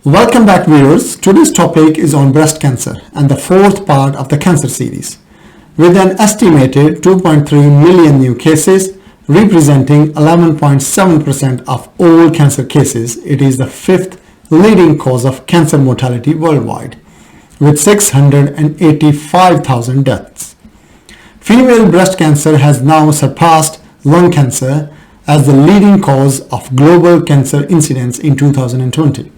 Welcome back, viewers. Today's topic is on breast cancer and the fourth part of the cancer series. With an estimated 2.3 million new cases, representing 11.7% of all cancer cases, it is the fifth leading cause of cancer mortality worldwide, with 685,000 deaths. Female breast cancer has now surpassed lung cancer as the leading cause of global cancer incidence in 2020.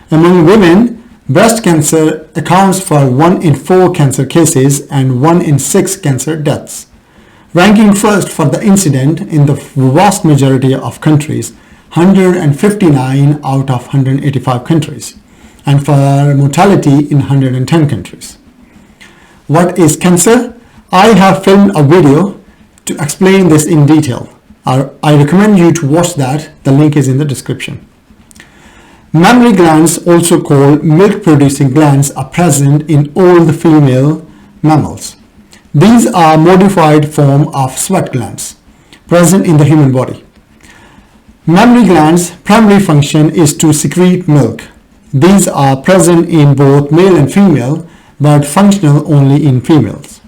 Among women, breast cancer accounts for 1 in 4 cancer cases and 1 in 6 cancer deaths, ranking first for the incidence in the vast majority of countries, 159 out of 185 countries, and for mortality in 110 countries. What is cancer? I have filmed a video to explain this in detail. I recommend you to watch that. The link is in the description. Mammary glands, also called milk-producing glands, are present in all the female mammals. These are modified form of sweat glands present in the human body. Mammary glands' primary function is to secrete milk. These are present in both male and female, but functional only in females.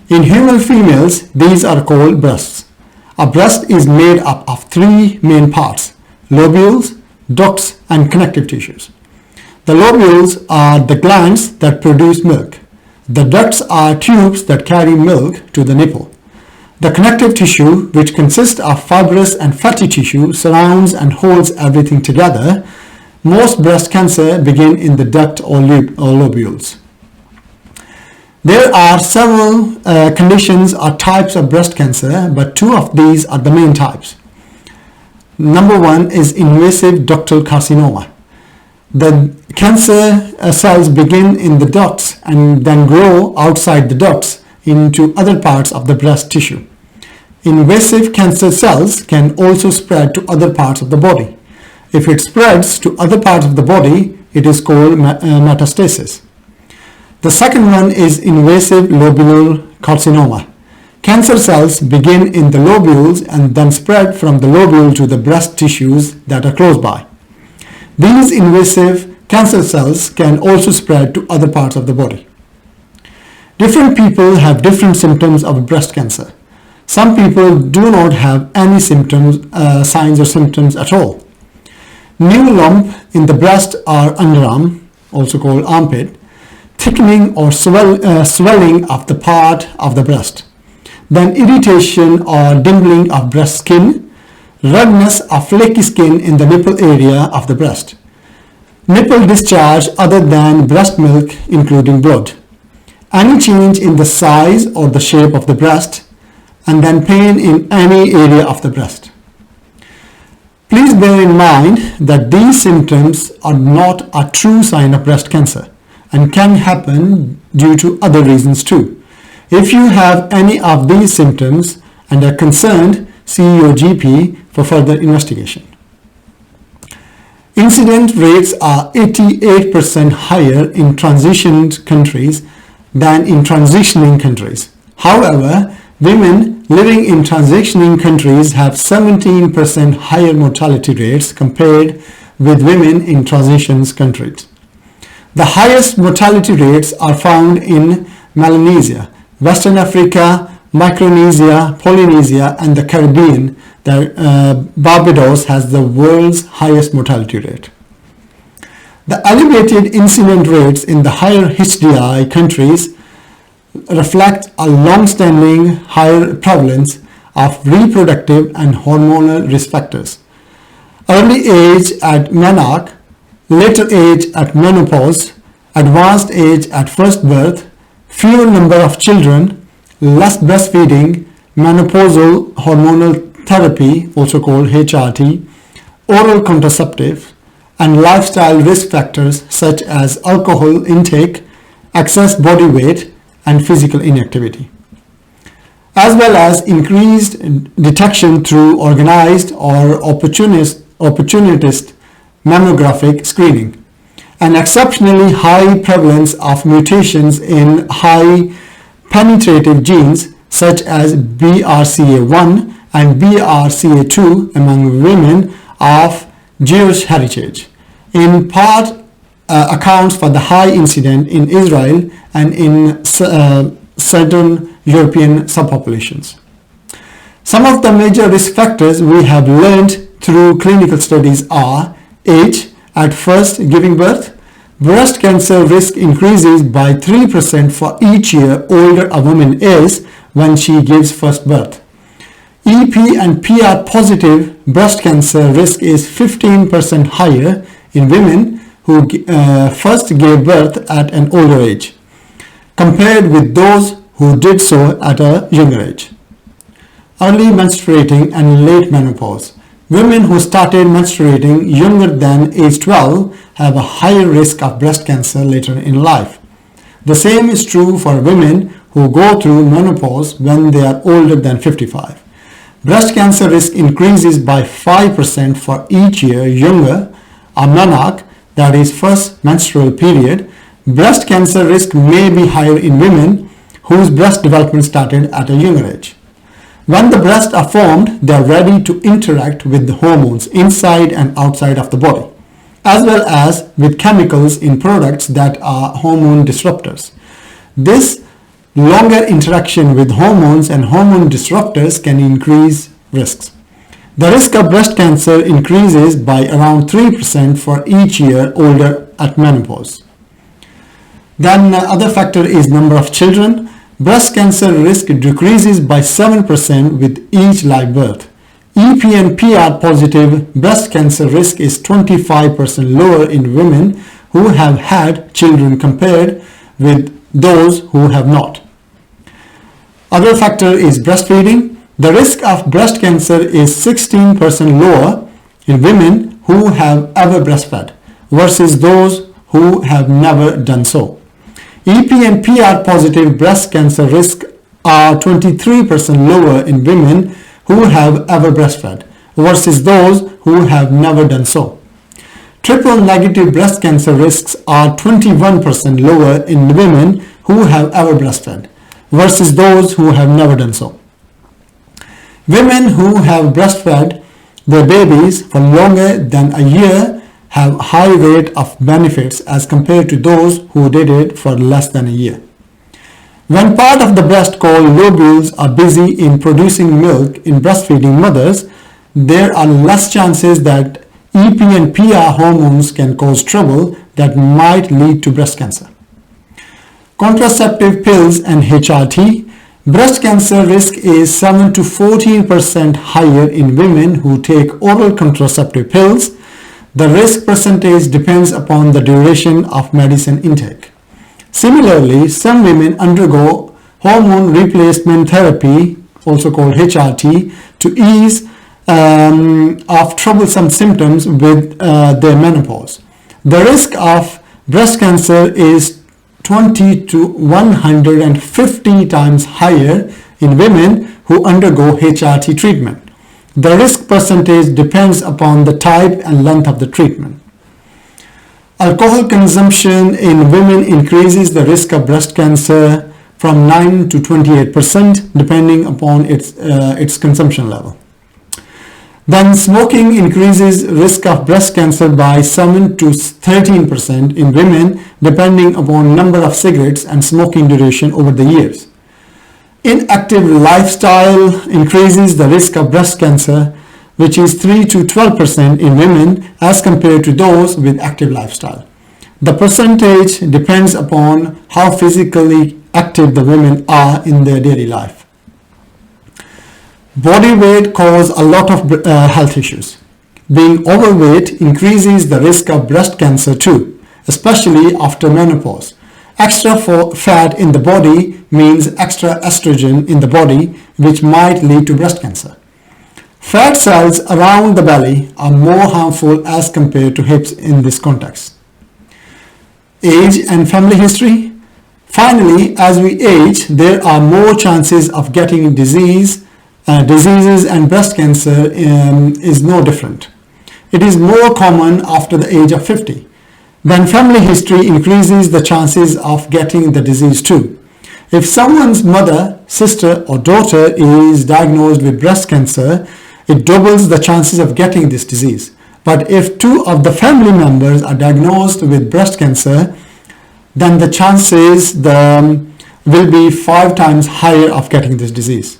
In human females, these are called breasts. A breast is made up of 3 main parts: lobules, ducts, and connective tissues. The lobules are the glands that produce milk. The ducts are tubes that carry milk to the nipple. The connective tissue, which consists of fibrous and fatty tissue, surrounds and holds everything together. Most breast cancer begin in the duct or lobules. There are several conditions or types of breast cancer, but 2 of these are the main types. Number 1 is invasive ductal carcinoma. The cancer cells begin in the ducts and then grow outside the ducts into other parts of the breast tissue. Invasive cancer cells can also spread to other parts of the body. If it spreads to other parts of the body, it is called metastasis. The second one is invasive lobular carcinoma. Cancer cells begin in the lobules and then spread from the lobule to the breast tissues that are close by. These invasive cancer cells can also spread to other parts of the body. Different people have different symptoms of breast cancer. Some people do not have any symptoms, signs or symptoms at all. New lump in the breast or underarm, also called armpit, thickening or swelling of the part of the breast. Then irritation or dimpling of breast skin, redness of flaky skin in the nipple area of the breast, nipple discharge other than breast milk including blood, any change in the size or the shape of the breast, and then pain in any area of the breast. Please bear in mind that these symptoms are not a true sign of breast cancer and can happen due to other reasons too. If you have any of these symptoms and are concerned, see your GP for further investigation. Incidence rates are 88% higher in transitioned countries than in transitioning countries. However, women living in transitioning countries have 17% higher mortality rates compared with women in transitions countries. The highest mortality rates are found in Melanesia, Western Africa, Micronesia, Polynesia, and the Caribbean. Barbados has the world's highest mortality rate. The elevated incidence rates in the higher HDI countries reflect a long-standing higher prevalence of reproductive and hormonal risk factors. Early age at menarche, later age at menopause, advanced age at first birth, fewer number of children, less breastfeeding, menopausal hormonal therapy, also called HRT, oral contraceptive, and lifestyle risk factors such as alcohol intake, excess body weight, and physical inactivity, as well as increased detection through organized or opportunist mammographic screening. An exceptionally high prevalence of mutations in high penetrative genes such as BRCA1 and BRCA2 among women of Jewish heritage. in part accounts for the high incidence in Israel and in certain European subpopulations. Some of the major risk factors we have learned through clinical studies are age at first giving birth. Breast cancer risk increases by 3% for each year older a woman is when she gives first birth. EP and PR positive breast cancer risk is 15% higher in women who first gave birth at an older age, compared with those who did so at a younger age. Early menstruating and late menopause. Women who started menstruating younger than age 12 have a higher risk of breast cancer later in life. The same is true for women who go through menopause when they are older than 55. Breast cancer risk increases by 5% for each year younger a menarche, that is first menstrual period. Breast cancer risk may be higher in women whose breast development started at a younger age. When the breasts are formed, they are ready to interact with the hormones inside and outside of the body, as well as with chemicals in products that are hormone disruptors. This longer interaction with hormones and hormone disruptors can increase risks. The risk of breast cancer increases by around 3% for each year older at menopause. Then the other factor is number of children. Breast cancer risk decreases by 7% with each live birth. EP and PR positive breast cancer risk is 25% lower in women who have had children compared with those who have not. Other factor is breastfeeding. The risk of breast cancer is 16% lower in women who have ever breastfed versus those who have never done so. EP and PR positive breast cancer risk are 23% lower in women who have ever breastfed versus those who have never done so. Triple negative breast cancer risks are 21% lower in women who have ever breastfed versus those who have never done so. Women who have breastfed their babies for longer than a year have high rate of benefits as compared to those who did it for less than a year. When part of the breast called lobules are busy in producing milk in breastfeeding mothers, there are less chances that EP and PR hormones can cause trouble that might lead to breast cancer. Contraceptive pills and HRT. Breast cancer risk is 7 to 14% higher in women who take oral contraceptive pills. The risk percentage depends upon the duration of medicine intake. Similarly, some women undergo hormone replacement therapy, also called HRT, to ease of troublesome symptoms with their menopause. The risk of breast cancer is 20 to 150 times higher in women who undergo HRT treatment. The risk percentage depends upon the type and length of the treatment. Alcohol consumption in women increases the risk of breast cancer from 9 to 28% depending upon its consumption level. Then smoking increases risk of breast cancer by 7 to 13% in women depending upon number of cigarettes and smoking duration over the years. Inactive lifestyle increases the risk of breast cancer, which is 3 to 12% in women as compared to those with active lifestyle. The percentage depends upon how physically active the women are in their daily life. Body weight causes a lot of health issues. Being overweight increases the risk of breast cancer too, especially after menopause. Extra fat in the body means extra estrogen in the body, which might lead to breast cancer. Fat cells around the belly are more harmful as compared to hips in this context. Age and family history. Finally, as we age, there are more chances of getting diseases, and breast cancer is no different. It is more common after the age of 50. When family history increases the chances of getting the disease too. If someone's mother, sister or daughter is diagnosed with breast cancer, it doubles the chances of getting this disease. But if 2 of the family members are diagnosed with breast cancer, then the chances will be 5 times higher of getting this disease.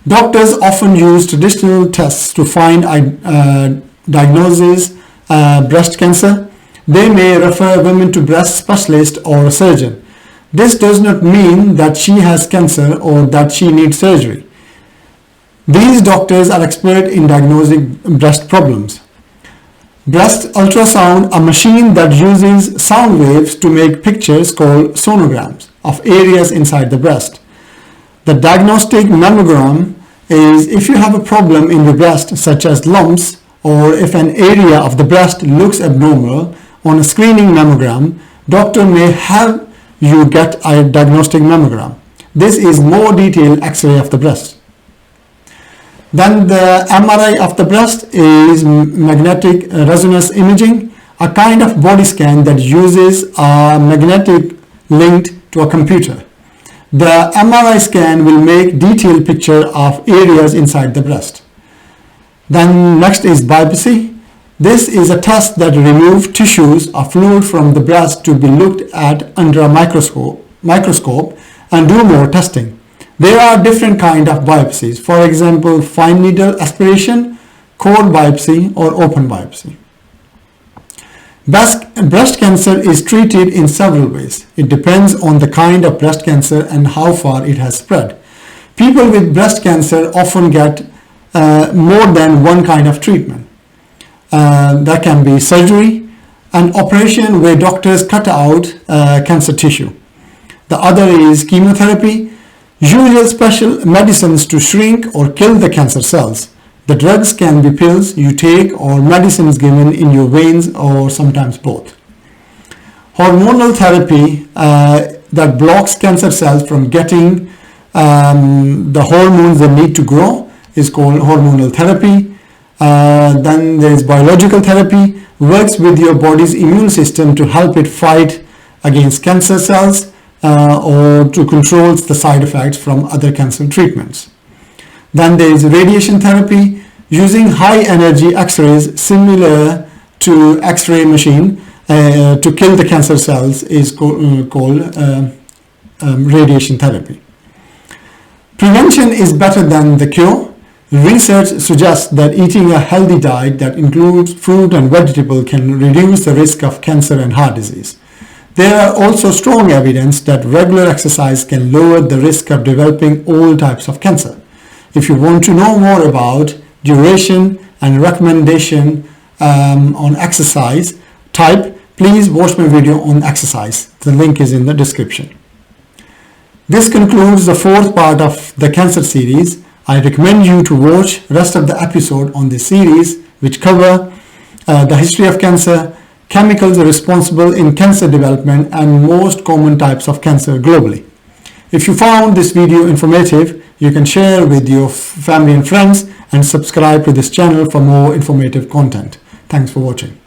Doctors often use traditional tests to find diagnose breast cancer. They may refer women to breast specialist or a surgeon. This does not mean that she has cancer or that she needs surgery. These doctors are expert in diagnosing breast problems. Breast ultrasound, a machine that uses sound waves to make pictures called sonograms of areas inside the breast. The diagnostic mammogram is if you have a problem in the breast, such as lumps, or if an area of the breast looks abnormal. On a screening mammogram, doctor may have you get a diagnostic mammogram. This is more detailed X-ray of the breast. Then the MRI of the breast is magnetic resonance imaging, a kind of body scan that uses a magnetic linked to a computer. The MRI scan will make detailed picture of areas inside the breast. Then next is biopsy. This is a test that removes tissues or fluid from the breast to be looked at under a microscope and do more testing. There are different kinds of biopsies. For example, fine needle aspiration, cord biopsy, or open biopsy. Breast cancer is treated in several ways. It depends on the kind of breast cancer and how far it has spread. People with breast cancer often get more than one kind of treatment. That can be surgery, an operation where doctors cut out cancer tissue. The other is chemotherapy, usual special medicines to shrink or kill the cancer cells. The drugs can be pills you take or medicines given in your veins or sometimes both. Hormonal therapy that blocks cancer cells from getting the hormones they need to grow is called hormonal therapy. Then there is biological therapy, works with your body's immune system to help it fight against cancer cells or to control the side effects from other cancer treatments. Then there is radiation therapy, using high energy X-rays similar to X-ray machine to kill the cancer cells is called radiation therapy. Prevention is better than the cure. Research suggests that eating a healthy diet that includes fruit and vegetable can reduce the risk of cancer and heart disease. There are also strong evidence that regular exercise can lower the risk of developing all types of cancer. If you want to know more about duration and recommendation on exercise type, please watch my video on exercise. The link is in the description. This concludes the 4th part of the cancer series. I recommend you to watch rest of the episode on this series, which cover the history of cancer, chemicals responsible in cancer development, and most common types of cancer globally. If you found this video informative, you can share with your family and friends and subscribe to this channel for more informative content. Thanks for watching.